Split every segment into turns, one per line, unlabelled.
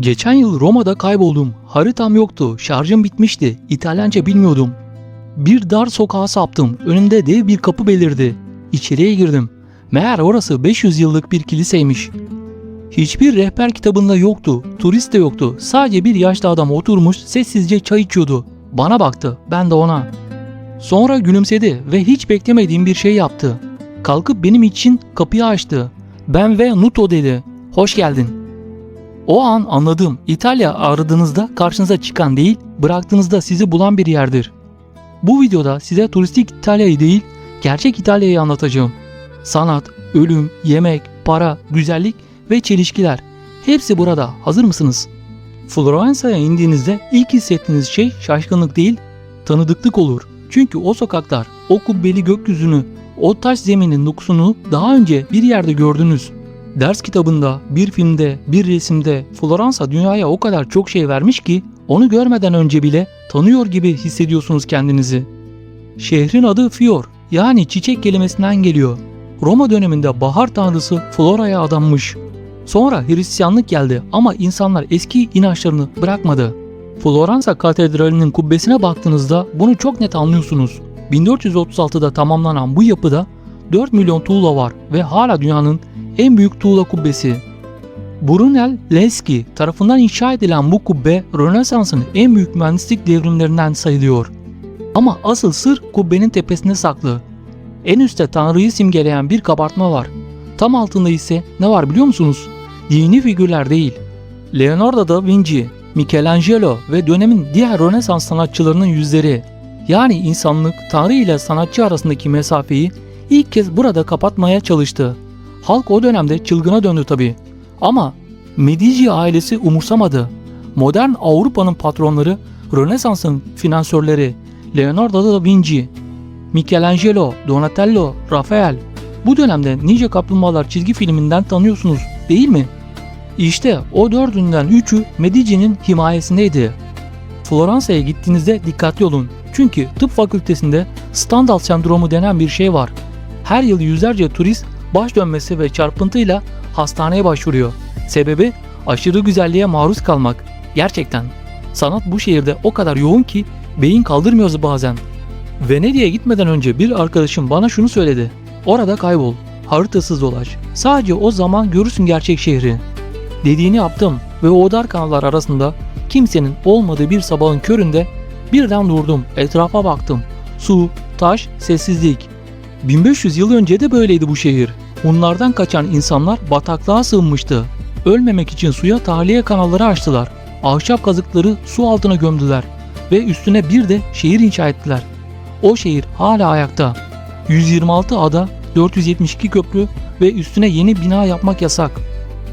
Geçen yıl Roma'da kayboldum. Haritam yoktu. Şarjım bitmişti. İtalyanca bilmiyordum. Bir dar sokağa saptım. Önümde dev bir kapı belirdi. İçeriye girdim. Meğer orası 500 yıllık bir kiliseymiş. Hiçbir rehber kitabında yoktu. Turist de yoktu. Sadece bir yaşlı adam oturmuş sessizce çay içiyordu. Bana baktı. Ben de ona. Sonra gülümsedi ve hiç beklemediğim bir şey yaptı. Kalkıp benim için kapıyı açtı. Ben ve Nuto dedi. Hoş geldin. O an anladım. İtalya aradığınızda karşınıza çıkan değil, bıraktığınızda sizi bulan bir yerdir. Bu videoda size turistik İtalya'yı değil, gerçek İtalya'yı anlatacağım. Sanat, ölüm, yemek, para, güzellik ve çelişkiler. Hepsi burada. Hazır mısınız? Floransa'ya indiğinizde ilk hissettiğiniz şey şaşkınlık değil, tanıdıklık olur. Çünkü o sokaklar, o kubbeli gökyüzünü, o taş zeminin dokusunu daha önce bir yerde gördünüz. Ders kitabında, bir filmde, bir resimde Floransa dünyaya o kadar çok şey vermiş ki onu görmeden önce bile tanıyor gibi hissediyorsunuz kendinizi. Şehrin adı Fior, yani çiçek kelimesinden geliyor. Roma döneminde bahar tanrısı Flora'ya adanmış. Sonra Hristiyanlık geldi ama insanlar eski inançlarını bırakmadı. Floransa Katedrali'nin kubbesine baktığınızda bunu çok net anlıyorsunuz. 1436'da tamamlanan bu yapıda 4 milyon tuğla var ve hala dünyanın en büyük tuğla kubbesi. Brunelleschi tarafından inşa edilen bu kubbe Rönesans'ın en büyük mühendislik devrimlerinden sayılıyor. Ama asıl sır kubbenin tepesinde saklı. En üstte Tanrı'yı simgeleyen bir kabartma var. Tam altında ise ne var biliyor musunuz? Dini figürler değil. Leonardo da Vinci, Michelangelo ve dönemin diğer Rönesans sanatçılarının yüzleri. Yani insanlık Tanrı ile sanatçı arasındaki mesafeyi ilk kez burada kapatmaya çalıştı. Halk o dönemde çılgına döndü tabii. Ama Medici ailesi umursamadı. Modern Avrupa'nın patronları, Rönesans'ın finansörleri Leonardo da Vinci, Michelangelo, Donatello, Rafael. Bu dönemde Ninja Kaplumbağalar çizgi filminden tanıyorsunuz değil mi? İşte o dördünden üçü Medici'nin himayesindeydi. Floransa'ya gittiğinizde dikkatli olun. Çünkü tıp fakültesinde Stendhal sendromu denen bir şey var. Her yıl yüzlerce turist baş dönmesi ve çarpıntıyla hastaneye başvuruyor. Sebebi aşırı güzelliğe maruz kalmak. Gerçekten. Sanat bu şehirde o kadar yoğun ki beyin kaldırmıyoruz bazen. Venedik'e gitmeden önce bir arkadaşım bana şunu söyledi. Orada kaybol. Haritasız dolaş. Sadece o zaman görürsün gerçek şehri. Dediğini yaptım ve o dar kanallar arasında kimsenin olmadığı bir sabahın köründe birden durdum. Etrafa baktım. Su, taş, sessizlik. 1500 yıl önce de böyleydi bu şehir. Hunlardan kaçan insanlar bataklığa sığınmıştı. Ölmemek için suya tahliye kanalları açtılar. Ahşap kazıkları su altına gömdüler ve üstüne bir de şehir inşa ettiler. O şehir hala ayakta. 126 ada, 472 köprü ve üstüne yeni bina yapmak yasak.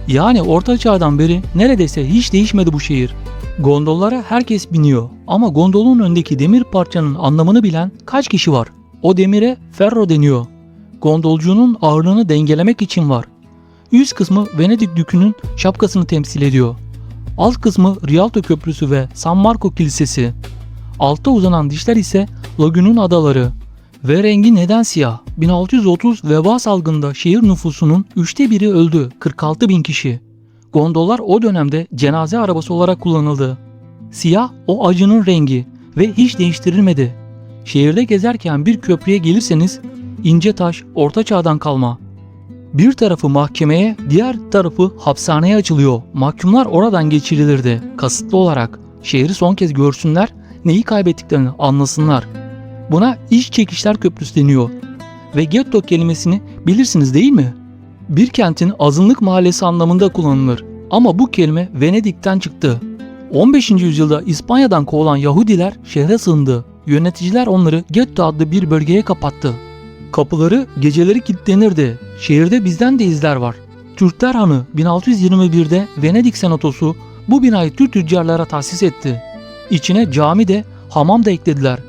Yani Orta Çağ'dan beri neredeyse hiç değişmedi bu şehir. Gondollara herkes biniyor ama gondolun öndeki demir parçanın anlamını bilen kaç kişi var? O demire ferro deniyor. Gondolcunun ağırlığını dengelemek için var. Üst kısmı Venedik Dükü'nün şapkasını temsil ediyor. Alt kısmı Rialto Köprüsü ve San Marco Kilisesi. Altta uzanan dişler ise Lagün'ün adaları. Ve rengi neden siyah? 1630 veba salgında şehir nüfusunun 1/3 öldü. 46 bin kişi. Gondollar o dönemde cenaze arabası olarak kullanıldı. Siyah o acının rengi ve hiç değiştirilmedi. Şehirde gezerken bir köprüye gelirseniz ince taş Orta Çağ'dan kalma. Bir tarafı mahkemeye, diğer tarafı hapishaneye açılıyor. Mahkumlar oradan geçirilirdi kasıtlı olarak. Şehri son kez görsünler, neyi kaybettiklerini anlasınlar. Buna iç çekişler köprüsü deniyor. Ve getto kelimesini bilirsiniz değil mi? Bir kentin azınlık mahallesi anlamında kullanılır. Ama bu kelime Venedik'ten çıktı. 15. yüzyılda İspanya'dan kovulan Yahudiler şehre sığındı. Yöneticiler onları getto adlı bir bölgeye kapattı. Kapıları geceleri kilitlenirdi. Şehirde bizden de izler var. Türkler Hanı 1621'de Venedik Senatosu bu binayı Türk tüccarlara tahsis etti. İçine cami de hamam da eklediler.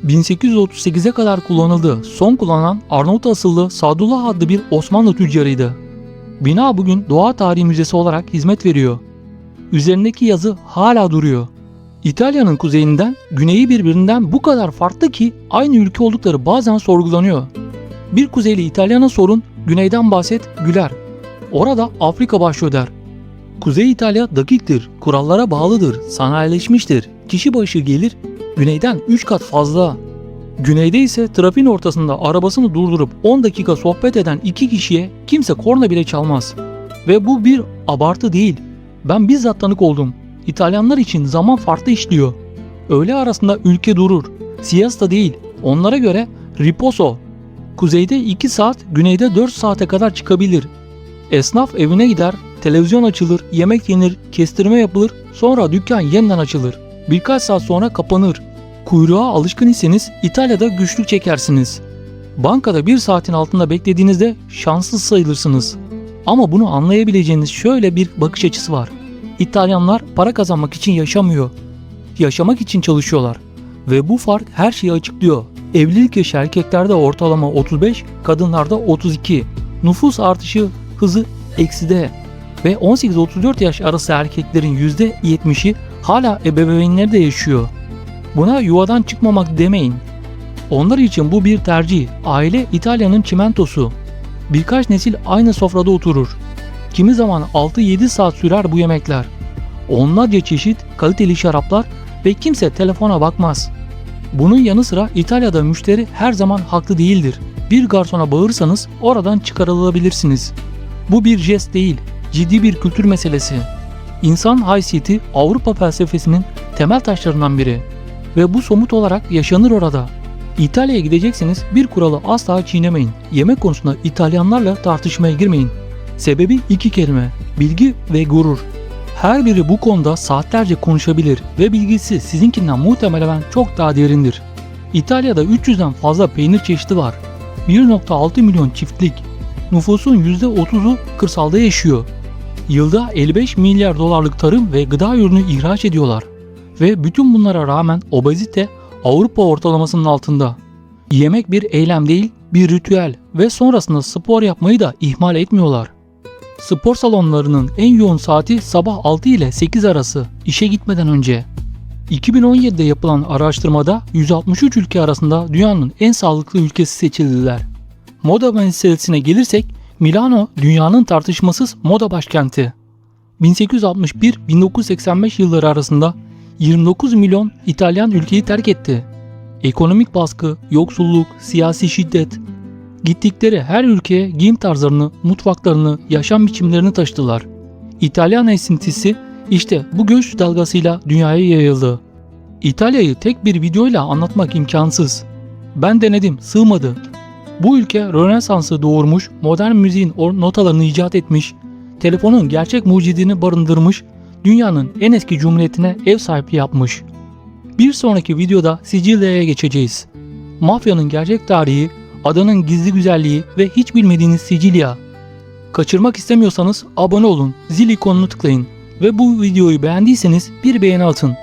1838'e kadar kullanıldı. Son kullanan Arnavut asıllı Sadullah adlı bir Osmanlı tüccarıydı. Bina bugün Doğa Tarihi Müzesi olarak hizmet veriyor. Üzerindeki yazı hala duruyor. İtalya'nın kuzeyinden güneyi birbirinden bu kadar farklı ki aynı ülke oldukları bazen sorgulanıyor. Bir Kuzeyli İtalyan'a sorun, güneyden bahset, güler. Orada Afrika başlıyor der. Kuzey İtalya dakiktir, kurallara bağlıdır, sanayileşmiştir. Kişi başı gelir güneyden 3 kat fazla. Güneyde ise trafiğin ortasında arabasını durdurup 10 dakika sohbet eden 2 kişiye kimse korna bile çalmaz. Ve bu bir abartı değil. Ben bizzat tanık oldum. İtalyanlar için zaman farklı işliyor. Öğle arasında ülke durur. Siesta değil. Onlara göre riposo. Kuzeyde 2 saat, güneyde 4 saate kadar çıkabilir. Esnaf evine gider, televizyon açılır, yemek yenir, kestirme yapılır, sonra dükkan yeniden açılır. Birkaç saat sonra kapanır. Kuyruğa alışkın iseniz İtalya'da güçlük çekersiniz. Bankada 1 saatin altında beklediğinizde şanssız sayılırsınız. Ama bunu anlayabileceğiniz şöyle bir bakış açısı var. İtalyanlar para kazanmak için yaşamıyor. Yaşamak için çalışıyorlar. Ve bu fark her şeyi açıklıyor. Evlilik yaşı erkeklerde ortalama 35, kadınlarda 32. Nüfus artışı hızı ekside. Ve 18-34 yaş arası erkeklerin %70'i hala ebeveynleri de yaşıyor. Buna yuvadan çıkmamak demeyin. Onlar için bu bir tercih. Aile İtalya'nın çimentosu. Birkaç nesil aynı sofrada oturur. Kimi zaman 6-7 saat sürer bu yemekler. Onlarca çeşit kaliteli şaraplar ve kimse telefona bakmaz. Bunun yanı sıra İtalya'da müşteri her zaman haklı değildir. Bir garsona bağırsanız oradan çıkarılabilirsiniz. Bu bir jest değil, ciddi bir kültür meselesi. İnsan haysiyeti Avrupa felsefesinin temel taşlarından biri ve bu somut olarak yaşanır orada. İtalya'ya gidecekseniz bir kuralı asla çiğnemeyin. Yemek konusunda İtalyanlarla tartışmaya girmeyin. Sebebi 2 kelime: bilgi ve gurur. Her biri bu konuda saatlerce konuşabilir ve bilgisi sizinkinden muhtemelen çok daha derindir. İtalya'da 300'den fazla peynir çeşidi var. 1.6 milyon çiftlik. Nüfusun %30'u kırsalda yaşıyor. Yılda 55 milyar dolarlık tarım ve gıda ürünü ihraç ediyorlar. Ve bütün bunlara rağmen obezite Avrupa ortalamasının altında. Yemek bir eylem değil, bir ritüel ve sonrasında spor yapmayı da ihmal etmiyorlar. Spor salonlarının en yoğun saati sabah 6 ile 8 arası, işe gitmeden önce. 2017'de yapılan araştırmada 163 ülke arasında dünyanın en sağlıklı ülkesi seçildiler. Moda meselesine gelirsek, Milano dünyanın tartışmasız moda başkenti. 1861-1985 yılları arasında 29 milyon İtalyan ülkeyi terk etti. Ekonomik baskı, yoksulluk, siyasi şiddet. Gittikleri her ülkeye giyim tarzlarını, mutfaklarını, yaşam biçimlerini taşıdılar. İtalyan esintisi işte bu göç dalgasıyla dünyaya yayıldı. İtalya'yı tek bir videoyla anlatmak imkansız. Ben denedim, sığmadı. Bu ülke Rönesans'ı doğurmuş, modern müziğin notalarını icat etmiş, telefonun gerçek mucidini barındırmış, dünyanın en eski cumhuriyetine ev sahipliği yapmış. Bir sonraki videoda Sicilya'ya geçeceğiz. Mafyanın gerçek tarihi, adanın gizli güzelliği ve hiç bilmediğiniz Sicilya. Kaçırmak istemiyorsanız abone olun, zil ikonunu tıklayın ve bu videoyu beğendiyseniz bir beğeni atın.